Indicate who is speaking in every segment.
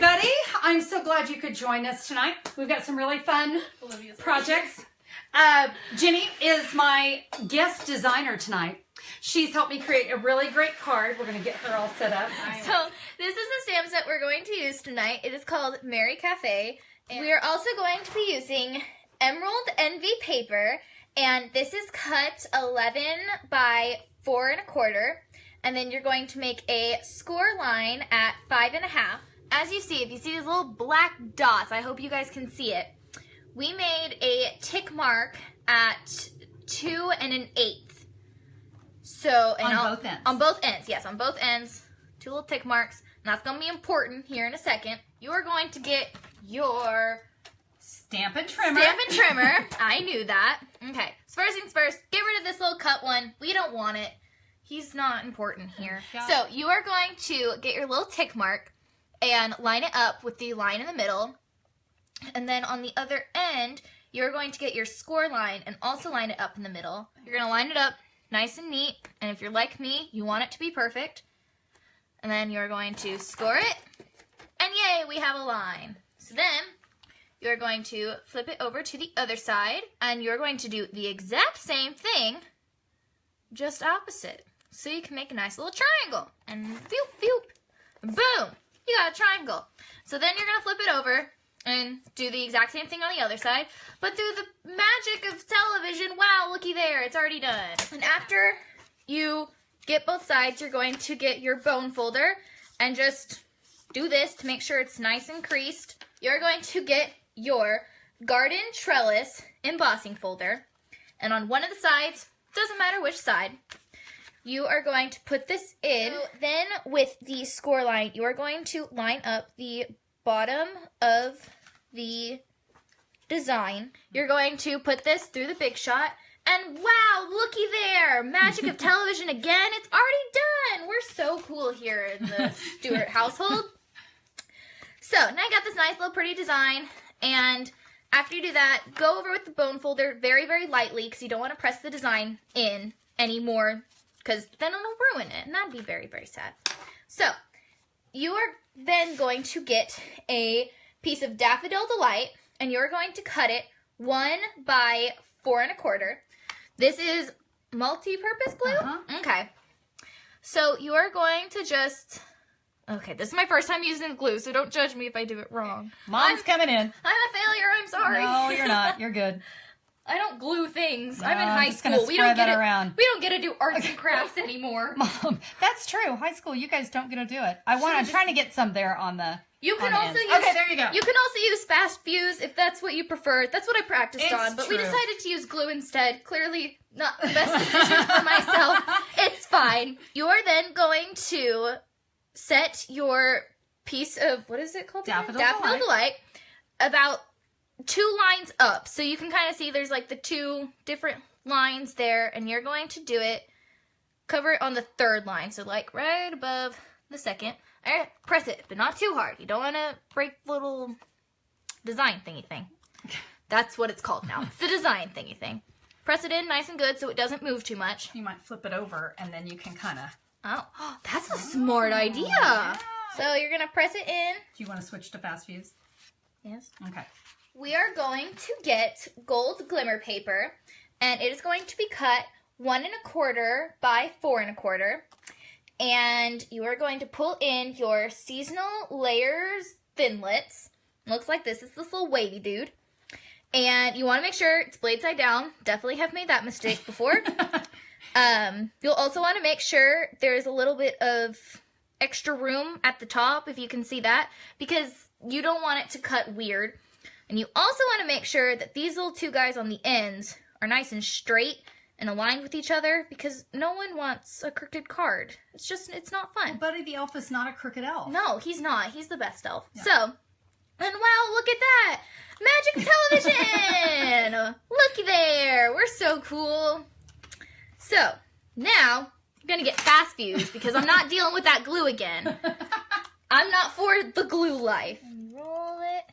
Speaker 1: everybody. I'm so glad you could join us tonight. We've got some really fun projects. Ginny is my guest designer tonight. She's helped me create a really great card. We're going to get her all set up.
Speaker 2: So this is the stamp set we're going to use tonight. It is called Merry Cafe. And we are also going to be using Emerald Envy paper. And this is cut 11 by 4 1/4. And then you're going to make a score line at 5 1/2. As you see, if you see these little black dots, I hope you guys can see it. We made a tick mark at 2 1/8. So, and
Speaker 1: on both ends.
Speaker 2: On both ends, yes, on both ends. 2 little tick marks. And that's going to be important here in a second. You are going to get your
Speaker 1: Stampin' Trimmer.
Speaker 2: Stampin' Trimmer. I knew that. Okay, so first things first, get rid of this little cut one. We don't want it. He's not important here. So you are going to get your little tick mark and line it up with the line in the middle. And then on the other end, you're going to get your score line and also line it up in the middle. You're going to line it up nice and neat. And if you're like me, you want it to be perfect. And then you're going to score it. And yay, we have a line. So then you're going to flip it over to the other side. And you're going to do the exact same thing, just opposite. So you can make a nice little triangle. And boop, boop, boom. You got a triangle. So then you're going to flip it over and do the exact same thing on the other side. But through the magic of television, wow, looky there, it's already done. And after you get both sides, you're going to get your bone folder and just do this to make sure it's nice and creased. You're going to get your garden trellis embossing folder. And on one of the sides, doesn't matter which side, you are going to put this in. So then with the score line, you are going to line up the bottom of the design. You're going to put this through the big shot. And wow, looky there. Magic of television again. It's already done. We're so cool here in the Stewart household. So now I got this nice little pretty design. And after you do that, go over with the bone folder very, very lightly because you don't want to press the design in anymore, because then it'll ruin it, and that'd be very, very sad. So, you are then going to get a piece of Daffodil Delight, and you're going to cut it 1 by 4 1/4. This is multi-purpose glue? Okay. So, you are going to just... Okay, this is my first time using glue, so don't judge me if I do it wrong.
Speaker 1: Mom's coming in.
Speaker 2: I'm a failure, I'm sorry.
Speaker 1: No, you're not. You're good.
Speaker 2: I don't glue things.
Speaker 1: No,
Speaker 2: I'm in high school.
Speaker 1: We don't get
Speaker 2: around. We don't get to do arts and crafts anymore.
Speaker 1: Mom, that's true. High school, you guys don't get to do it. I'm trying to get some there on the.
Speaker 2: You can also use.
Speaker 1: Okay, there you go.
Speaker 2: You can also use fast fuse if that's what you prefer. That's what I practiced on, but we decided to use glue instead. Clearly, not the best decision for myself. It's fine. You are then going to set your piece of, what is it called?
Speaker 1: Daffodil
Speaker 2: Delight about 2 lines up. So you can kind of see there's like the 2 different lines there, and you're going to do it, cover it on the 3rd line. So like right above the 2nd. All right, press it, but not too hard. You don't want to break the little design thingy thing. That's what it's called now. It's the design thingy thing. Press it in nice and good so it doesn't move too much.
Speaker 1: You might flip it over, and then you can kind of...
Speaker 2: Oh, that's a smart idea.
Speaker 1: Yeah.
Speaker 2: So you're going to press it in.
Speaker 1: Do you want to switch to fast fuse?
Speaker 2: Yes.
Speaker 1: Okay.
Speaker 2: We are going to get gold glimmer paper, and it is going to be cut 1 1/4 by 4 1/4. And you are going to pull in your seasonal layers thinlits. Looks like this. It's this little wavy dude. And you want to make sure it's blade side down. Definitely have made that mistake before. You'll also want to make sure there's a little bit of extra room at the top, if you can see that, because you don't want it to cut weird. And you also want to make sure that these little 2 guys on the ends are nice and straight and aligned with each other, because no one wants a crooked card. It's not fun.
Speaker 1: Well, Buddy the Elf is not a crooked elf.
Speaker 2: No, he's not. He's the best elf. Yeah. So, and wow, look at that! Magic television! Looky there! We're so cool. So, now, I'm going to get fast fuse because I'm not dealing with that glue again. I'm not for the glue life. Roll it.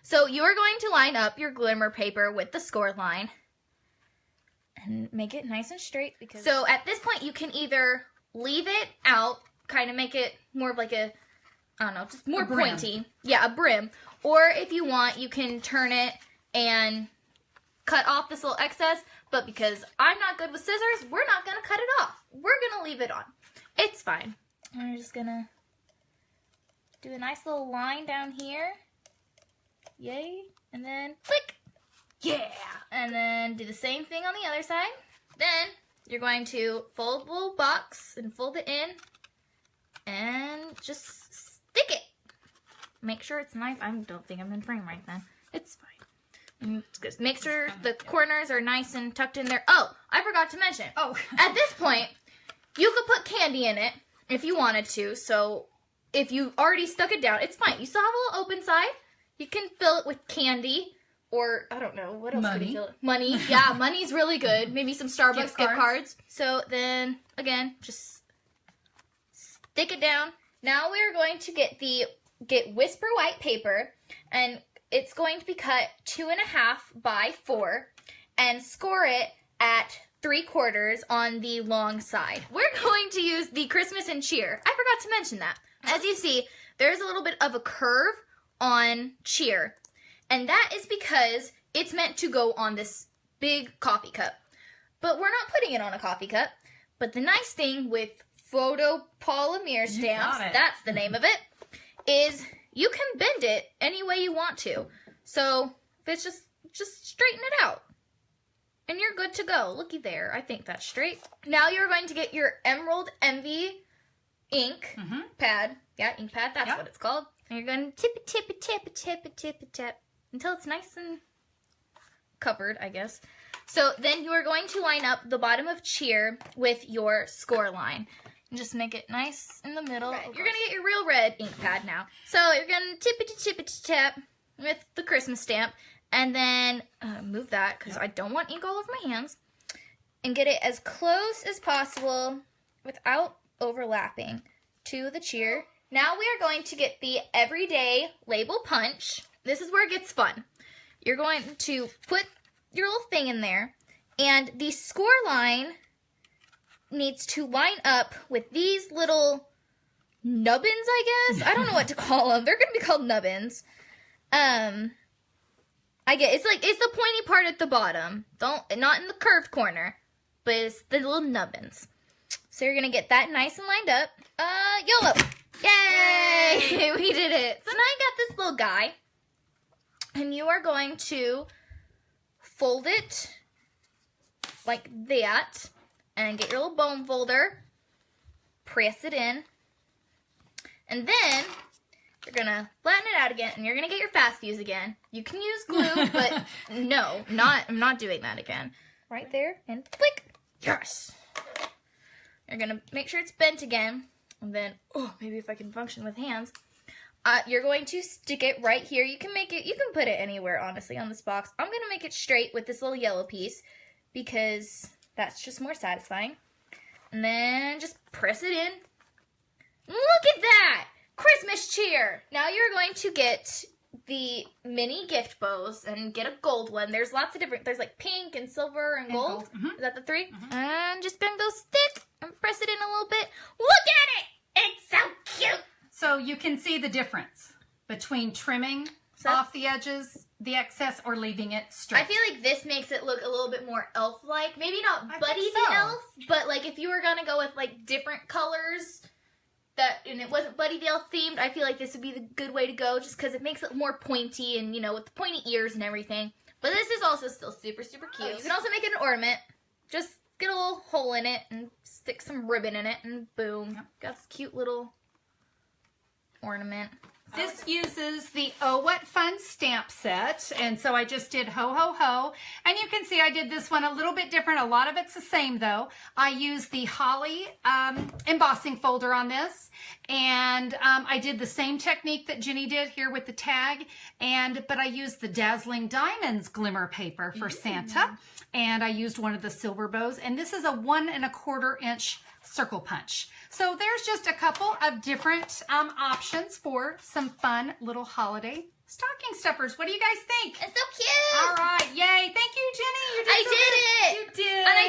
Speaker 2: So, you're going to line up your glimmer paper with the score line and make it nice and straight. So, at this point, you can either leave it out, kind of make it more of like a I don't know, just more pointy. Yeah, a brim. Or if you want, you can turn it and cut off this little excess. But because I'm not good with scissors, we're not going to cut it off. We're going to leave it on. It's fine. I'm just going to do a nice little line down here. Yay. And then click. Yeah. And then do the same thing on the other side. Then you're going to fold the little box and fold it in. And just stick it. Make sure it's nice. I don't think I'm in frame right then. It's fine. Just make sure the corners are nice and tucked in there. Oh, I forgot to mention. Oh. At this point, you could put candy in it if you wanted to. So if you already stuck it down, it's fine. You still have a little open side. You can fill it with candy. Or, I don't know, what else could you fill it? Money. Yeah, money's really good. Maybe some Starbucks gift cards. So then, again, just stick it down. Now we are going to get Whisper White paper, and it's going to be cut 2.5 by 4, and score it at 3/4 on the long side. We're going to use the Christmas and Cheer. I forgot to mention that. As you see, there's a little bit of a curve on Cheer, and that is because it's meant to go on this big coffee cup. But we're not putting it on a coffee cup. But the nice thing with photopolymer stamps, that's the name of it, is you can bend it any way you want to. So if it's just straighten it out. And you're good to go. Looky there. I think that's straight. Now you're going to get your Emerald Envy ink pad. Yeah, ink pad. That's what it's called. And you're going to tip it until it's nice and covered, I guess. So then you are going to line up the bottom of Cheer with your score line. And just make it nice in the middle. You're going to get your real red ink pad now. So you're going to tip with the Christmas stamp. And then move that because I don't want ink all over my hands. And get it as close as possible without overlapping to the Cheer. Now we are going to get the Everyday Label Punch. This is where it gets fun. You're going to put your little thing in there. And the score line needs to line up with these little nubbins, I guess. I don't know what to call them. They're going to be called nubbins. I get it's the pointy part at the bottom. Not in the curved corner, but it's the little nubbins. So you're gonna get that nice and lined up. YOLO! Yay! We did it. So now I got this little guy, and you are going to fold it like that, and get your little bone folder, press it in, and then you're going to flatten it out again, and you're going to get your fast fuse again. You can use glue, but no, I'm not doing that again. Right there, and click. Yes. You're going to make sure it's bent again, and then, maybe if I can function with hands. You're going to stick it right here. You can put it anywhere, honestly, on this box. I'm going to make it straight with this little yellow piece, because that's just more satisfying. And then just press it in. Look at that! Christmas cheer! Now you're going to get the mini gift bows and get a gold one. There's lots of different, there's like pink and silver and gold. Is that the three? And just gonna go stick and press it in a little bit. Look at it! It's so cute!
Speaker 1: So you can see the difference between trimming off the edges, the excess, or leaving it straight.
Speaker 2: I feel like this makes it look a little bit more elf-like. Maybe not Buddy the Elf, but like if you were gonna go with like different colors, and it wasn't Buddy the Elf themed, I feel like this would be the good way to go, just because it makes it more pointy and, you know, with the pointy ears and everything. But this is also still super, super cute. You can also make it an ornament. Just get a little hole in it and stick some ribbon in it, and boom. Got this cute little ornament.
Speaker 1: This uses the Oh What Fun stamp set, and so I just did Ho Ho Ho, and you can see I did this one a little bit different. A lot of it's the same though. I used the Holly embossing folder on this, and I did the same technique that Ginny did here with the tag, but I used the Dazzling Diamonds glimmer paper for Santa, and I used one of the silver bows, and this is a 1 1/4 inch circle punch. So there's just a couple of different options for some fun little holiday stocking stuffers. What do you guys think?
Speaker 2: It's so cute.
Speaker 1: All right. Yay. Thank you, Ginny. You did
Speaker 2: I did it.
Speaker 1: You did.
Speaker 2: And I